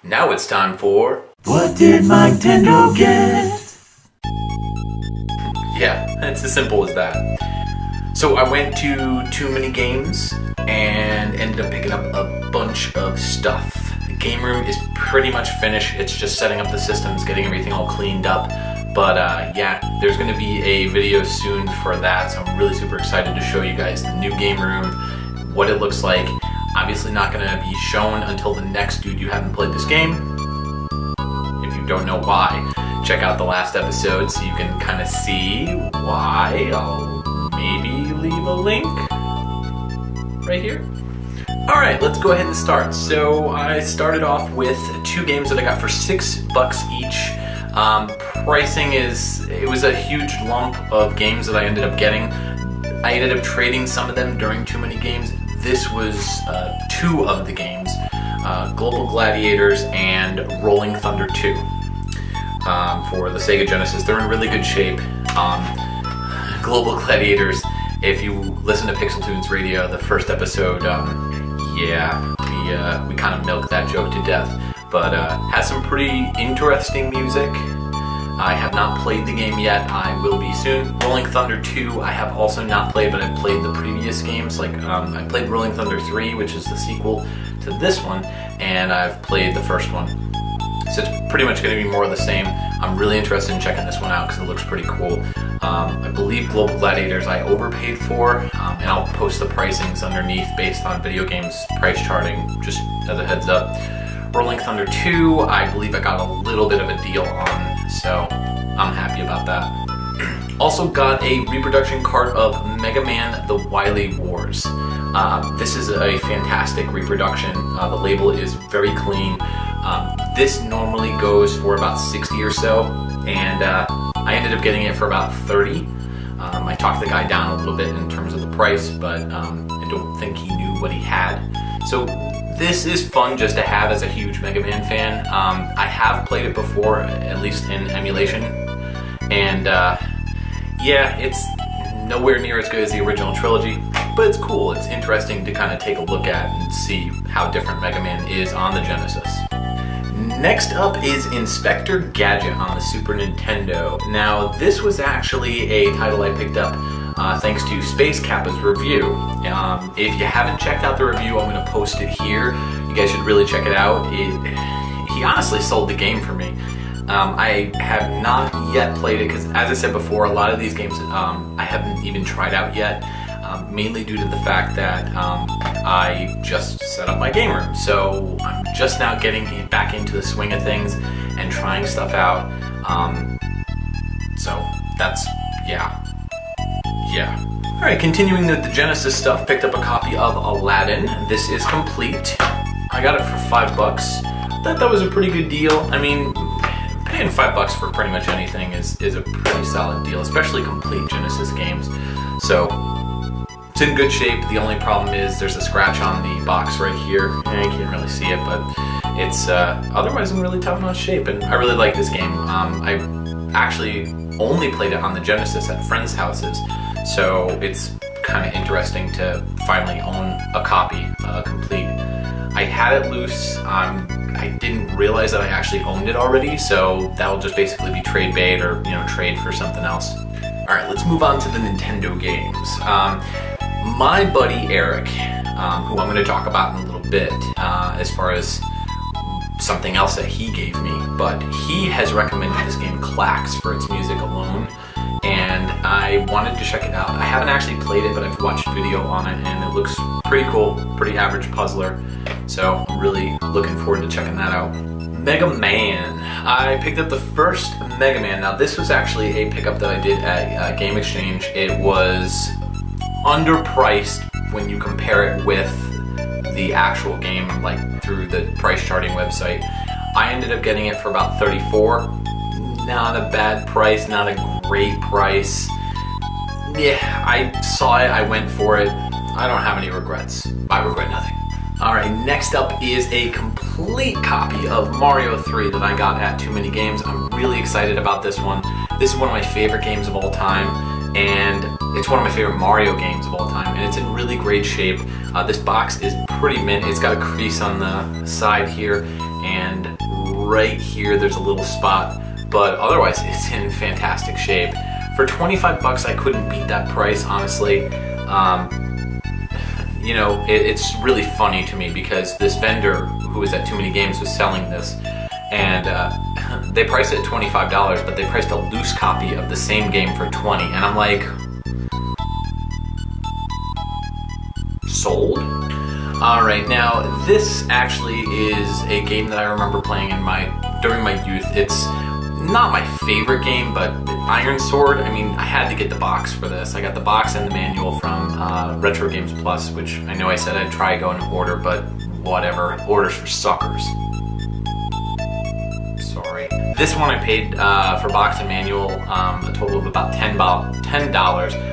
Now it's time for... What did Miketendo get? Yeah, it's as simple as that. So I went to Too Many Games and ended up picking up a bunch of stuff. The game room is pretty much finished. It's just setting up the systems, getting everything all cleaned up. But yeah, there's going to be a video soon for that, so I'm really super excited to show you guys the new game room, what it looks like. Obviously not going to be shown until the next dude you haven't played this game. If you don't know why, check out the last episode so you can kind of see why. I'll maybe leave a link right here. Alright, let's go ahead and start. So I started off with 2 games that I got for $6 each. Pricing it was a huge lump of games that I ended up getting. I ended up trading some of them during Too Many Games. This was 2 of the games, Global Gladiators and Rolling Thunder 2 for the Sega Genesis. They're in really good shape. Global Gladiators, if you listen to Pixel Tunes Radio, the first episode, yeah, we kind of milked that joke to death, but has some pretty interesting music. I have not played the game yet. I will be soon. Rolling Thunder 2 I have also not played, but I've played the previous games. Like I played Rolling Thunder 3, which is the sequel to this one, and I've played the first one. So it's pretty much going to be more of the same. I'm really interested in checking this one out because it looks pretty cool. I believe Global Gladiators I overpaid for, and I'll post the pricings underneath based on video games price charting, just as a heads up. Rolling Thunder 2, I believe I got a little bit of a deal on, so I'm happy about that. Also got a reproduction cart of Mega Man The Wily Wars. This is a fantastic reproduction. The label is very clean. This normally goes for about 60 or so, and I ended up getting it for about 30. I talked the guy down a little bit in terms of the price, but I don't think he knew what he had. So this is fun just to have as a huge Mega Man fan. I have played it before, at least in emulation, and yeah, it's nowhere near as good as the original trilogy, but it's cool. It's interesting to kind of take a look at and see how different Mega Man is on the Genesis. Next up is Inspector Gadget on the Super Nintendo. Now, this was actually a title I picked up thanks to Space Kappa's review. If you haven't checked out the review, I'm going to post it here. You guys should really check it out. He honestly sold the game for me. I have not yet played it because, as I said before, a lot of these games I haven't even tried out yet, mainly due to the fact that I just set up my game room. So I'm just now getting back into the swing of things and trying stuff out. So that's, yeah. Alright, continuing with the Genesis stuff, picked up a copy of Aladdin. This is complete. I got it for $5. Thought that was a pretty good deal. I mean, paying $5 for pretty much anything is a pretty solid deal, especially complete Genesis games. So it's in good shape. The only problem is there's a scratch on the box right here. You can't really see it, but it's otherwise in really top-notch shape, and I really like this game. I actually only played it on the Genesis at friends' houses, so it's kind of interesting to finally own a copy complete. I had it loose. I didn't realize that I actually owned it already, so that'll just basically be trade bait or trade for something else. All right, let's move on to the Nintendo games. My buddy Eric, who I'm going to talk about in a little bit, as far as something else that he gave me, but he has recommended this game Clax for its music alone, and I wanted to check it out. I haven't actually played it, but I've watched video on it, and it looks pretty cool, pretty average puzzler, so I'm really looking forward to checking that out. Mega Man. I picked up the first Mega Man. Now, this was actually a pickup that I did at Game Exchange. It was underpriced when you compare it with the actual game, like through the price charting website. I ended up getting it for about $34. Not a bad price, not a great price. Yeah, I saw it, I went for it. I don't have any regrets. I regret nothing. Alright, next up is a complete copy of Mario 3 that I got at Too Many Games. I'm really excited about this one. This is one of my favorite games of all time, and it's one of my favorite Mario games of all time, and it's in really great shape. This box is pretty mint. It's got a crease on the side here, and right here, there's a little spot, but otherwise it's in fantastic shape. For 25 bucks, I couldn't beat that price, honestly. You know, it's really funny to me because this vendor who was at Too Many Games was selling this, and they priced it at $25, but they priced a loose copy of the same game for $20, and I'm like, sold? Alright, now this actually is a game that I remember playing during my youth. It's not my favorite game, but Iron Sword, I mean, I had to get the box for this. I got the box and the manual from Retro Games Plus, which I know I said I'd try go in order, but whatever. Orders for suckers. Sorry. This one I paid for box and manual a total of about $10.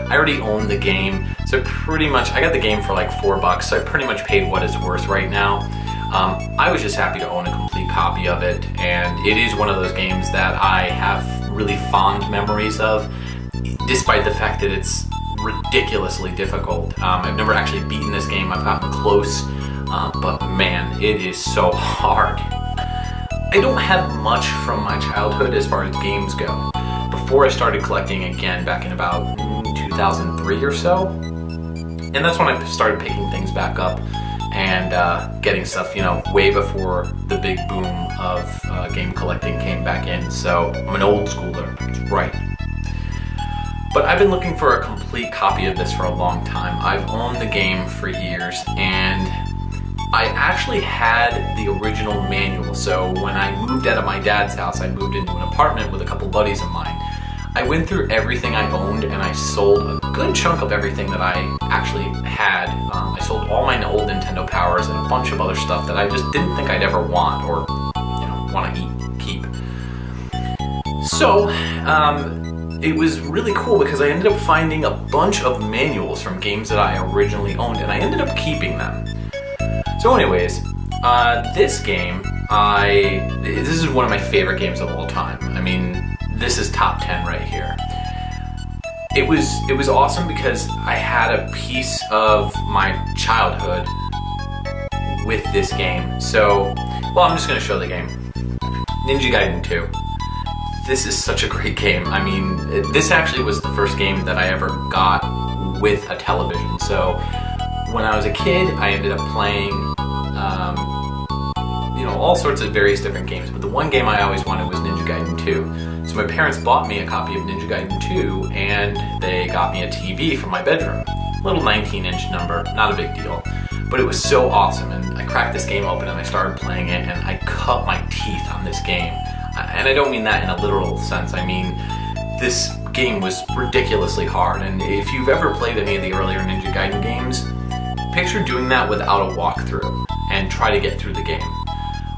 I already own the game, so pretty much, I got the game for like $4, so I pretty much paid what it's worth right now. I was just happy to own a complete copy of it, and it is one of those games that I have really fond memories of, despite the fact that it's ridiculously difficult. I've never actually beaten this game, I've gotten close, but man, it is so hard. I don't have much from my childhood as far as games go. Before I started collecting again back in about 2003 or so, and that's when I started picking things back up and getting stuff, you know, way before the big boom of game collecting came back in. So I'm an old schooler, right? But I've been looking for a complete copy of this for a long time. I've owned the game for years, and I actually had the original manual. So when I moved out of my dad's house, I moved into an apartment with a couple buddies of mine. I went through everything I owned, and I sold a good chunk of everything that I actually had. I sold all my old Nintendo Powers and a bunch of other stuff that I just didn't think I'd ever want or, you know, want to keep. So, it was really cool because I ended up finding a bunch of manuals from games that I originally owned, and I ended up keeping them. So anyways, this game, this is one of my favorite games of all time. I mean, this is top 10 right here. It was awesome because I had a piece of my childhood with this game. So, well, I'm just going to show the game. Ninja Gaiden 2. This is such a great game. I mean, this actually was the first game that I ever got with a television. So, when I was a kid, I ended up playing, you know, all sorts of various different games. But the one game I always wanted was Ninja Gaiden 2. So my parents bought me a copy of Ninja Gaiden 2, and they got me a TV for my bedroom. Little 19-inch number, not a big deal. But it was so awesome, and I cracked this game open and I started playing it, and I cut my teeth on this game. And I don't mean that in a literal sense. I mean, this game was ridiculously hard, and if you've ever played any of the earlier Ninja Gaiden games, picture doing that without a walkthrough and try to get through the game.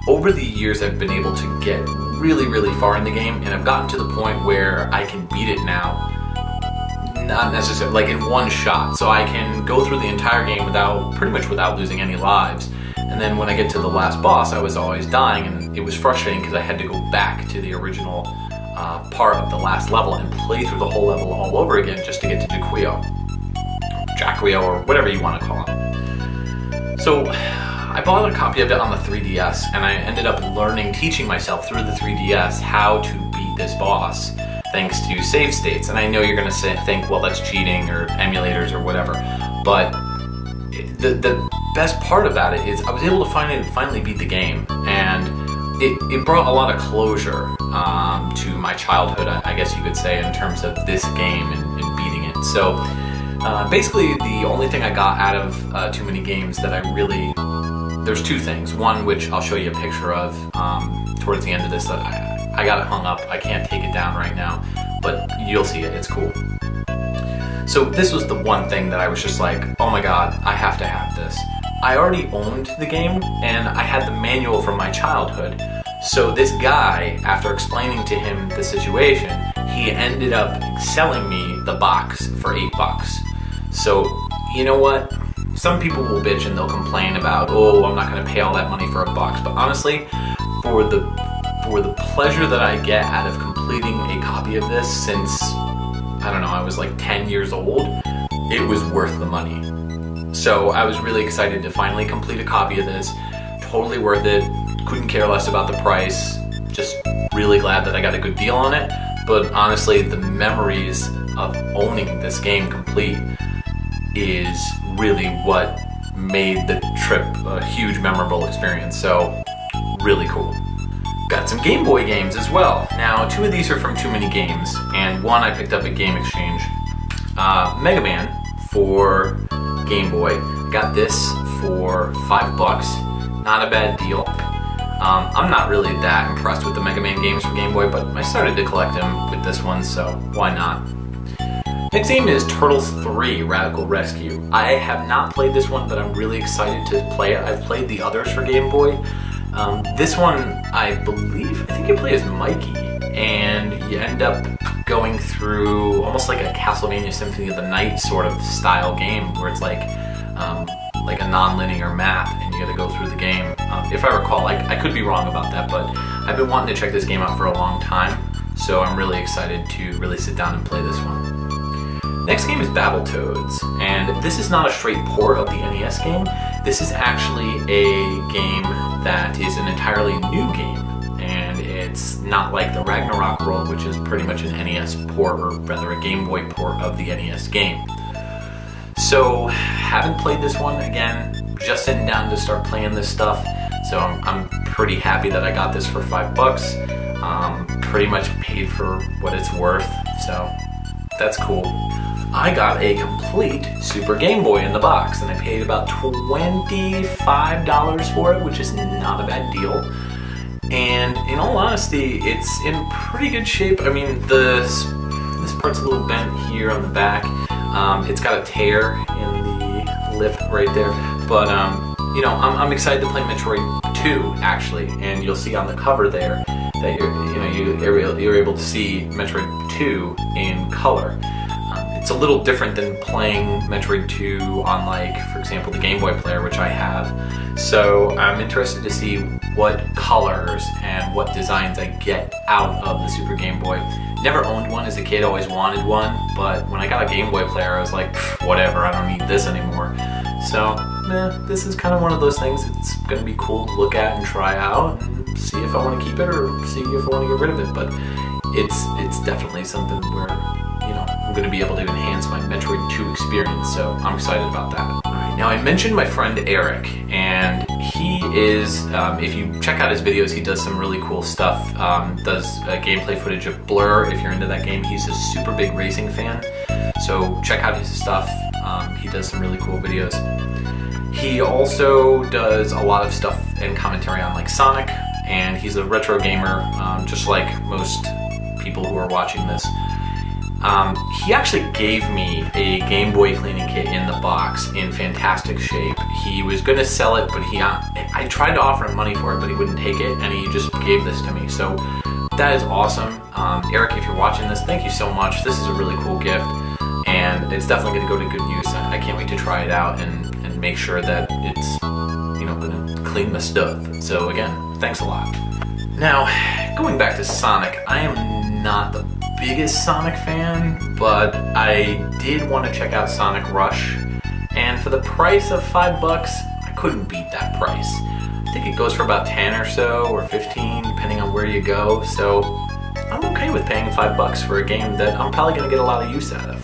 Over the years, I've been able to get really, really far in the game, and I've gotten to the point where I can beat it now, not necessarily, like in one shot. So I can go through the entire game pretty much without losing any lives. And then when I get to the last boss, I was always dying, and it was frustrating because I had to go back to the original part of the last level and play through the whole level all over again just to get to Jacquio, or whatever you want to call him. So I bought a copy of it on the 3DS, and I ended up teaching myself through the 3DS how to beat this boss thanks to save states. And I know you're going to think, well, that's cheating or emulators or whatever, but the best part about it is I was able to finally beat the game, and it brought a lot of closure to my childhood, I guess you could say, in terms of this game and beating it. So basically the only thing I got out of Too Many Games that I really... There's two things. One, which I'll show you a picture of towards the end of this, that I got it hung up. I can't take it down right now, but you'll see it. It's cool. So this was the one thing that I was just like, oh my god, I have to have this. I already owned the game, and I had the manual from my childhood. So this guy, after explaining to him the situation, he ended up selling me the box for $8. So, you know what? Some people will bitch and they'll complain about, oh, I'm not going to pay all that money for a box. But honestly, for the pleasure that I get out of completing a copy of this since, I don't know, I was like 10 years old, it was worth the money. So I was really excited to finally complete a copy of this. Totally worth it. Couldn't care less about the price. just really glad that I got a good deal on it. But honestly, the memories of owning this game complete is really what made the trip a huge memorable experience. So really cool. Got some Game Boy games as well. Now, 2 of these are from Too Many Games, and 1 I picked up at Game Exchange. Mega Man for Game Boy. Got this for $5. Not a bad deal. I'm not really that impressed with the Mega Man games for Game Boy, but I started to collect them with this one, so why not? Next game is Turtles 3 Radical Rescue. I have not played this one, but I'm really excited to play it. I've played the others for Game Boy. This one, I think you play as Mikey, and you end up going through almost like a Castlevania Symphony of the Night sort of style game, where it's like a non-linear map, and you got to go through the game. If I recall, I could be wrong about that, but I've been wanting to check this game out for a long time, so I'm really excited to really sit down and play this one. Next game is Battletoads, and this is not a straight port of the NES game. This is actually a game that is an entirely new game, and it's not like the Ragnarok World, which is pretty much an NES port, or rather a Game Boy port of the NES game. So, haven't played this one, again, just sitting down to start playing this stuff, so I'm pretty happy that I got this for $5. Pretty much paid for what it's worth, so that's cool. I got a complete Super Game Boy in the box, and I paid about $25 for it, which is not a bad deal. And in all honesty, it's in pretty good shape. I mean, this part's a little bent here on the back. It's got a tear in the lip right there, but I'm excited to play Metroid 2 actually, and you'll see on the cover there that you're able to see Metroid 2 in color. It's a little different than playing Metroid 2 on, like, for example, the Game Boy player, which I have. So I'm interested to see what colors and what designs I get out of the Super Game Boy. Never owned one as a kid, always wanted one, but when I got a Game Boy player, I was like, whatever, I don't need this anymore. So, this is kind of one of those things that's going to be cool to look at and try out and see if I want to keep it or see if I want to get rid of it. But it's definitely something where I'm going to be able to enhance my Metroid 2 experience, so I'm excited about that. Alright, now I mentioned my friend Eric, and he is, if you check out his videos, he does some really cool stuff. Does gameplay footage of Blur, if you're into that game. He's a super big racing fan, so check out his stuff. He does some really cool videos. He also does a lot of stuff and commentary on, like, Sonic, and he's a retro gamer, just like most people who are watching this. He actually gave me a Game Boy cleaning kit in the box in fantastic shape. He was going to sell it, but I tried to offer him money for it, but he wouldn't take it, and he just gave this to me. So that is awesome. Eric, if you're watching this, thank you so much. This is a really cool gift, and it's definitely going to go to good use. I can't wait to try it out and make sure that it's going to clean the stuff. So again, thanks a lot. Now, going back to Sonic, I am not the biggest Sonic fan, but I did want to check out Sonic Rush, and for the price of $5, I couldn't beat that price. I think it goes for about 10 or so, or 15, depending on where you go, so I'm okay with paying $5 for a game that I'm probably going to get a lot of use out of.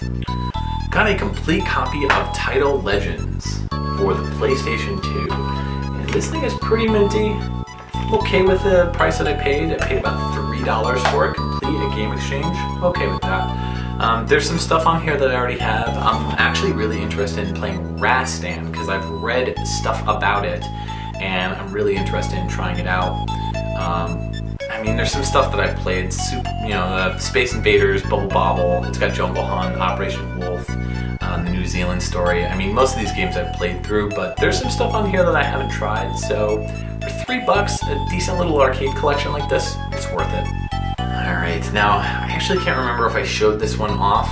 Got a complete copy of Title Legends for the PlayStation 2, and this thing is pretty minty. I'm okay with the price that I paid. I paid about $3 for it complete at Game Exchange. Okay with that. There's some stuff on here that I already have. I'm actually really interested in playing Rastan because I've read stuff about it, and I'm really interested in trying it out. I mean, there's some stuff that I've played. Space Invaders, Bubble Bobble. It's got Jungle Hunt, Operation Wolf, the New Zealand story. I mean, most of these games I've played through, but there's some stuff on here that I haven't tried. So for $3, a decent little arcade collection like this, it's worth it. Alright, now I actually can't remember if I showed this one off.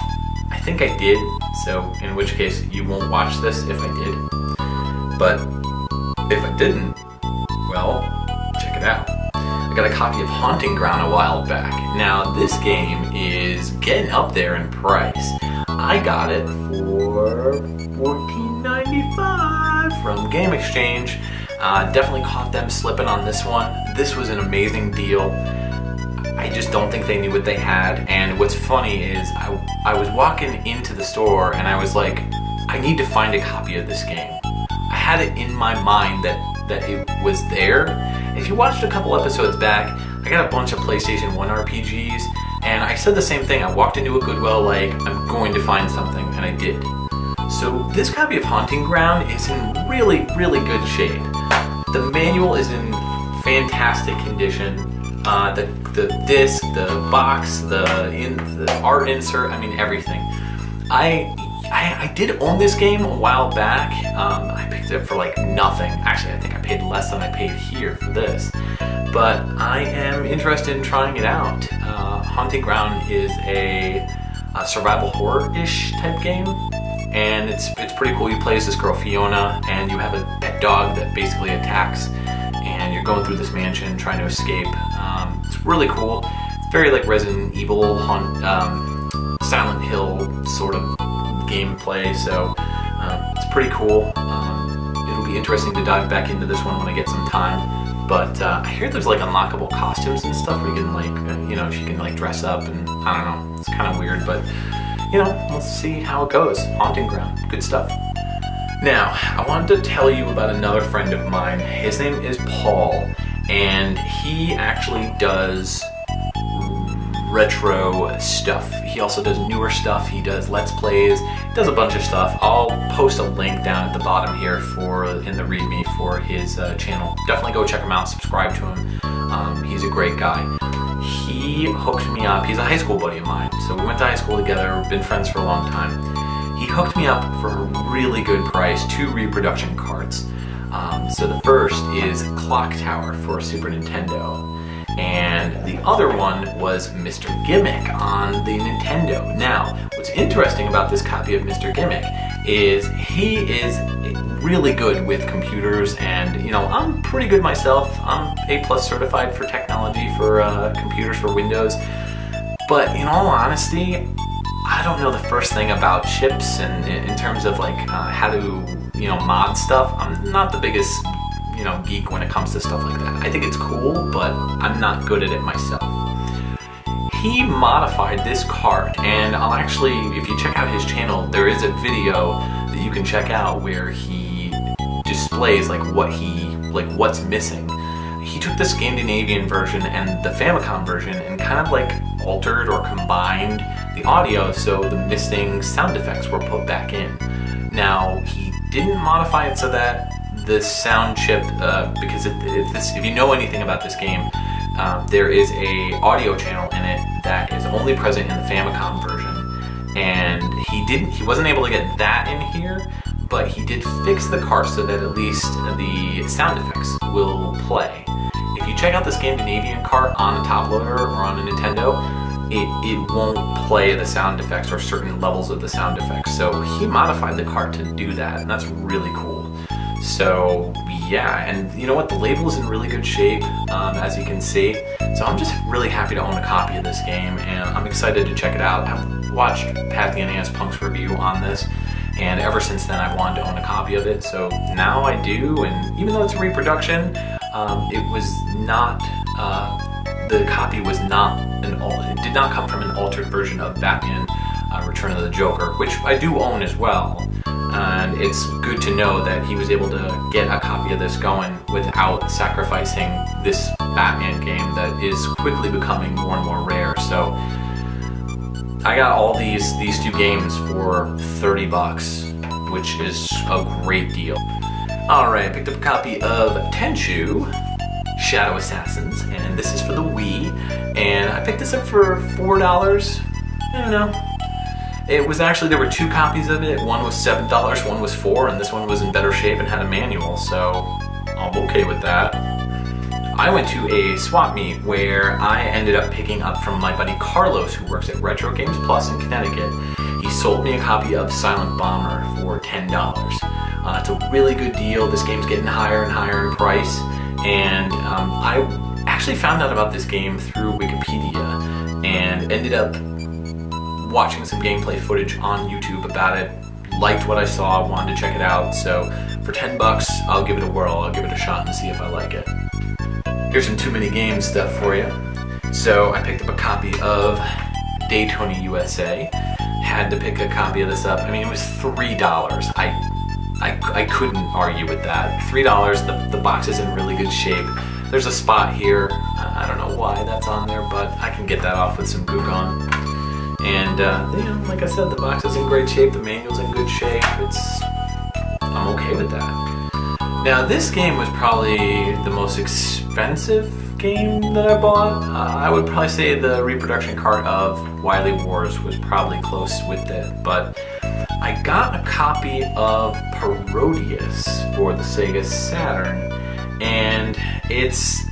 I think I did, so in which case you won't watch this if I did. But if I didn't, well, check it out. I got a copy of Haunting Ground a while back. Now this game is getting up there in price. I got it for $14.95 from Game Exchange. Definitely caught them slipping on this one. This was an amazing deal. I just don't think they knew what they had. And what's funny is I was walking into the store and I was like, I need to find a copy of this game. I had it in my mind that it was there. If you watched a couple episodes back, I got a bunch of PlayStation 1 RPGs, and I said the same thing. I walked into a Goodwill like, I'm going to find something, and I did. So this copy of Haunting Ground is in really, really good shape. The manual is in fantastic condition. The disc, the box, the art insert, I mean everything. I did own this game a while back. I picked it up for like nothing. Actually, I think I paid less than I paid here for this. But I am interested in trying it out. Haunting Ground is a survival horror-ish type game. And it's pretty cool. You play as this girl Fiona, and you have a pet dog that basically attacks, and you're going through this mansion trying to escape. It's really cool. It's very like Resident Evil, Silent Hill sort of gameplay, so it's pretty cool. It'll be interesting to dive back into this one when I get some time. But I hear there's like unlockable costumes and stuff where you can like, she can like dress up, and I don't know. It's kind of weird, but let's see how it goes. Haunting Ground, good stuff. Now, I wanted to tell you about another friend of mine. His name is Paul, and he actually does retro stuff. He also does newer stuff. He does Let's Plays. He does a bunch of stuff. I'll post a link down at the bottom here in the README for his channel. Definitely go check him out. Subscribe to him. He's a great guy. He hooked me up. He's a high school buddy of mine. So we went to high school together. We've been friends for a long time. He hooked me up for a really good price, 2 reproduction carts. So the first is Clock Tower for Super Nintendo. And the other one was Mr. Gimmick on the Nintendo. Now, what's interesting about this copy of Mr. Gimmick is he is really good with computers, and I'm pretty good myself. I'm A+ certified for technology for computers for Windows. But in all honesty, I don't know the first thing about chips, and in terms of like how to mod stuff. I'm not the biggest geek when it comes to stuff like that. I think it's cool, but I'm not good at it myself. He modified this cart, and I'll actually, if you check out his channel, there is a video that you can check out where he displays what's missing. He took the Scandinavian version and the Famicom version and kind of like altered or combined the audio so the missing sound effects were put back in. Now, he didn't modify it so that the sound chip, because if you know anything about this game, there is a audio channel in it that is only present in the Famicom version, and he wasn't able to get that in here, but he did fix the cart so that at least the sound effects will play. If you check out the Scandinavian cart on a top loader or on a Nintendo, it won't play the sound effects or certain levels of the sound effects. So he modified the cart to do that, and that's really cool. So yeah, and you know what? The label is in really good shape, as you can see. So I'm just really happy to own a copy of this game, and I'm excited to check it out. I've watched Pat the NES Punk's review on this, and ever since then I wanted to own a copy of it. So now I do, and even though it's a reproduction, it was not. The copy was not it did not come from an altered version of Batman Return of the Joker, which I do own as well. And it's good to know that he was able to get a copy of this going without sacrificing this Batman game that is quickly becoming more and more rare. So I got all these 2 games for $30, which is a great deal. Alright, I picked up a copy of Tenchu Shadow Assassins, and this is for the Wii, and I picked this up for $4. I don't know. It was actually, there were 2 copies of it. One was $7, one was $4, and this one was in better shape and had a manual, so I'm okay with that. I went to a swap meet where I ended up picking up from my buddy Carlos, who works at Retro Games Plus in Connecticut. He sold me a copy of Silent Bomber for $10. It's a really good deal. This game's getting higher and higher in price, and I actually found out about this game through Wikipedia and ended up watching some gameplay footage on YouTube about it, liked what I saw, wanted to check it out, so for $10 I'll give it a whirl, I'll give it a shot and see if I like it. Here's some Too Many Games stuff for you. So I picked up a copy of Daytona USA. Had to pick a copy of this up. I mean, it was $3. I couldn't argue with that. $3. The box is in really good shape. There's a spot here. I don't know why that's on there, but I can get that off with some Goo Gone. And like I said, the box is in great shape. The manual's in good shape. I'm okay with that. Now, this game was probably the most expensive game that I bought. I would probably say the reproduction cart of Wily Wars was probably close with it, but I got a copy of Parodius for the Sega Saturn, and it's,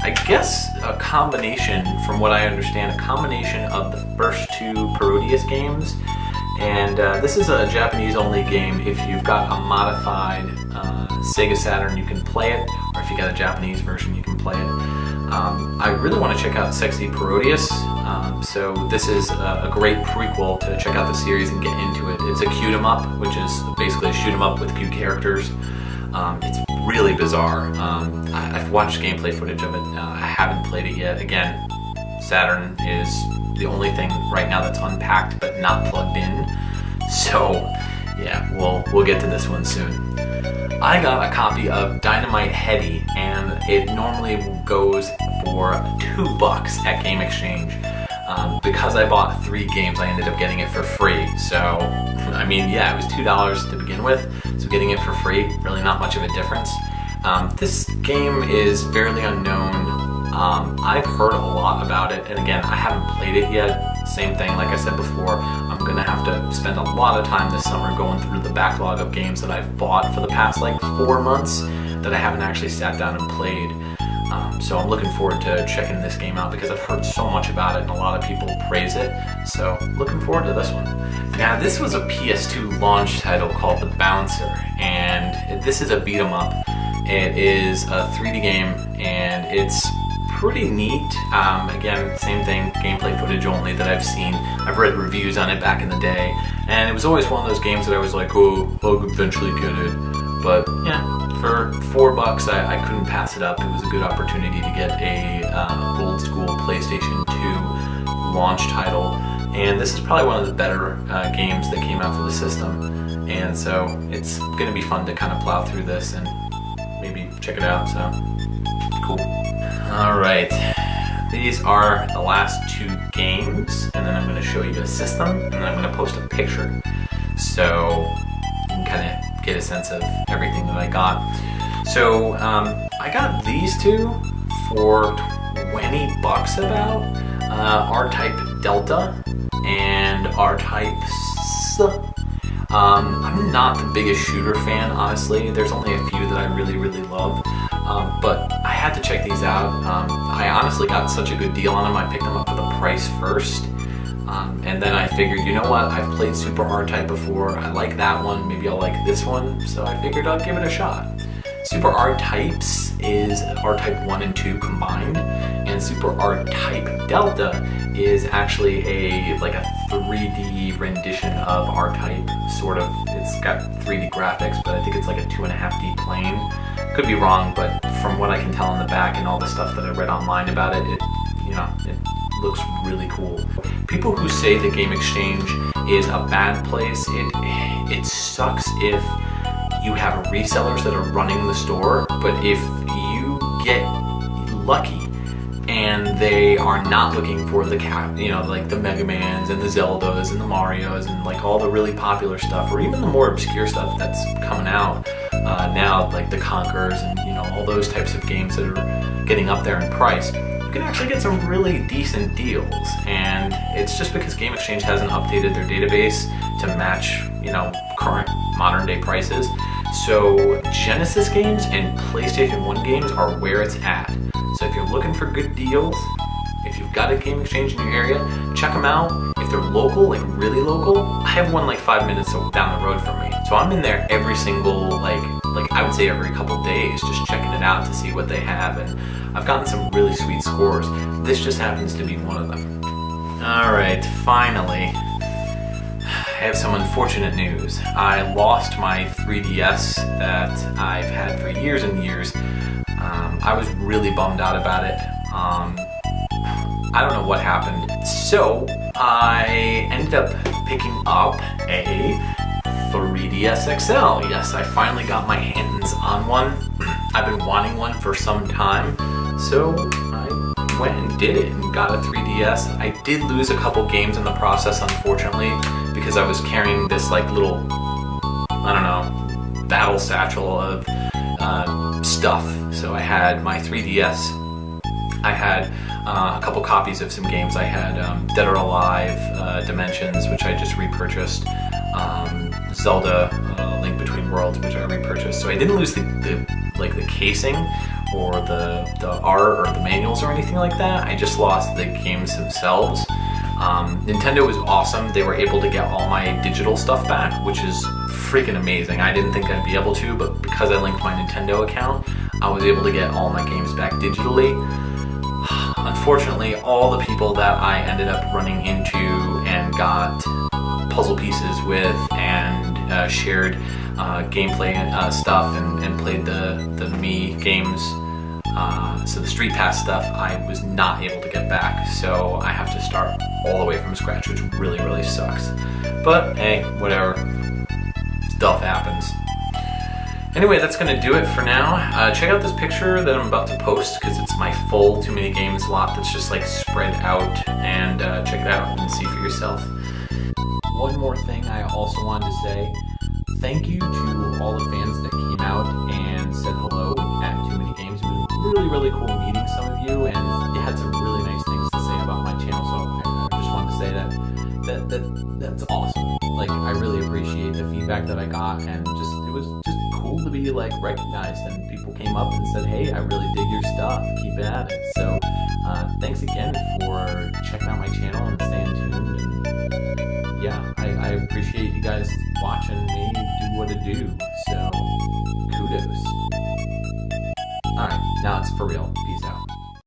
I guess, a combination, from what I understand, a combination of the first two Parodius games. And this is a Japanese-only game. If you've got a modified Sega Saturn, you can play it, or if you got a Japanese version, you can play it. I really want to check out Sexy Parodius, so this is a great prequel to check out the series and get into it. It's a cute 'em up, which is basically a shoot 'em up with cute characters. It's really bizarre. I've watched gameplay footage of it. I haven't played it yet. Again, Saturn is the only thing right now that's unpacked but not plugged in. So yeah, we'll get to this one soon. I got a copy of Dynamite Heady, and it normally goes for $2 at Game Exchange. Because I bought 3 games, I ended up getting it for free. So, I mean, yeah, it was $2 to begin with, so getting it for free, really not much of a difference. This game is fairly unknown. I've heard a lot about it, and again, I haven't played it yet. Same thing, like I said before, I'm gonna have to spend a lot of time this summer going through the backlog of games that I've bought for the past 4 months that I haven't actually sat down and played. So I'm looking forward to checking this game out because I've heard so much about it and a lot of people praise it. So looking forward to this one. Now, this was a PS2 launch title called The Bouncer, and this is a beat 'em up. It is a 3D game, and it's pretty neat. Again, same thing, gameplay footage only that I've seen. I've read reviews on it back in the day, and it was always one of those games that I was like, oh, I'll eventually get it. But yeah, for $4, I couldn't pass it up. It was a good opportunity to get a old school PlayStation 2 launch title, and this is probably one of the better games that came out for the system. And so it's going to be fun to kind of plow through this and maybe check it out. So cool. Alright, these are the last 2 games, and then I'm going to show you the system, and then I'm going to post a picture so you can kind of get a sense of everything that I got. So I got these 2 for $20 about, R-Type Delta and R-Type I'm not the biggest shooter fan, honestly. There's only a few that I really, really love. But I had to check these out. I honestly got such a good deal on them, I picked them up for the price first. And then I figured, you know what, I've played Super R-Type before, I like that one, maybe I'll like this one, so I figured I'd give it a shot. Super R-Types is R-Type 1 and 2 combined, and Super R-Type Delta is actually a 3D rendition of R-Type, sort of. It's got 3D graphics, but I think it's like a 2.5D plane. Could be wrong, but from what I can tell on the back and all the stuff that I read online about it, it looks really cool. People who say the Game Exchange is a bad place, it sucks if you have resellers that are running the store, but if you get lucky and they are not looking for the the Mega Mans and the Zeldas and the Marios and all the really popular stuff, or even the more obscure stuff that's coming out now, like the Conquerors and all those types of games that are getting up there in price, you can actually get some really decent deals. And it's just because Game Exchange hasn't updated their database to match current modern day prices. So Genesis games and PlayStation 1 games are where it's at. So if you're looking for good deals, if you've got a Game Exchange in your area, check them out. If they're local, really local, I have one 5 minutes down the road from me. So I'm in there every single, I would say every couple days, just checking it out to see what they have. And I've gotten some really sweet scores. This just happens to be one of them. Alright, finally, I have some unfortunate news. I lost my 3DS that I've had for years and years. I was really bummed out about it. I don't know what happened. So I ended up picking up a 3DS XL. Yes, I finally got my hands on one. I've been wanting one for some time, so I went and did it and got a 3DS. I did lose a couple games in the process, unfortunately, because I was carrying this like little, I don't know, battle satchel of stuff. So I had my 3DS, I had a couple copies of some games. I had Dead or Alive, Dimensions, which I just repurchased, Zelda, Link Between Worlds, which I repurchased. So I didn't lose the casing or the art or the manuals or anything like that. I just lost the games themselves. Nintendo was awesome. They were able to get all my digital stuff back, which is freaking amazing. I didn't think I'd be able to, but because I linked my Nintendo account, I was able to get all my games back digitally. Unfortunately, all the people that I ended up running into and got puzzle pieces with and shared gameplay stuff and played the Mii games, so the Street Pass stuff, I was not able to get back. So I have to start all the way from scratch, which really, really sucks. But hey, whatever. Stuff happens. Anyway, that's going to do it for now. Check out this picture that I'm about to post because it's my full Too Many Games lot that's just like spread out, and check it out and see for yourself. One more thing I also wanted to say. Thank you to all the fans that came out and said hello at Too Many Games. It was really, really cool meeting some of you, and you had some really nice things to say about my channel, so I just wanted to say that's awesome. Like, I really appreciate the feedback that I got, and it was just cool to be like recognized, and people came up and said, hey, I really dig your stuff, keep it at it. So thanks again for checking out my channel and staying tuned, and yeah, I appreciate you guys watching me do what I do, so kudos. Alright, now it's for real. Peace out.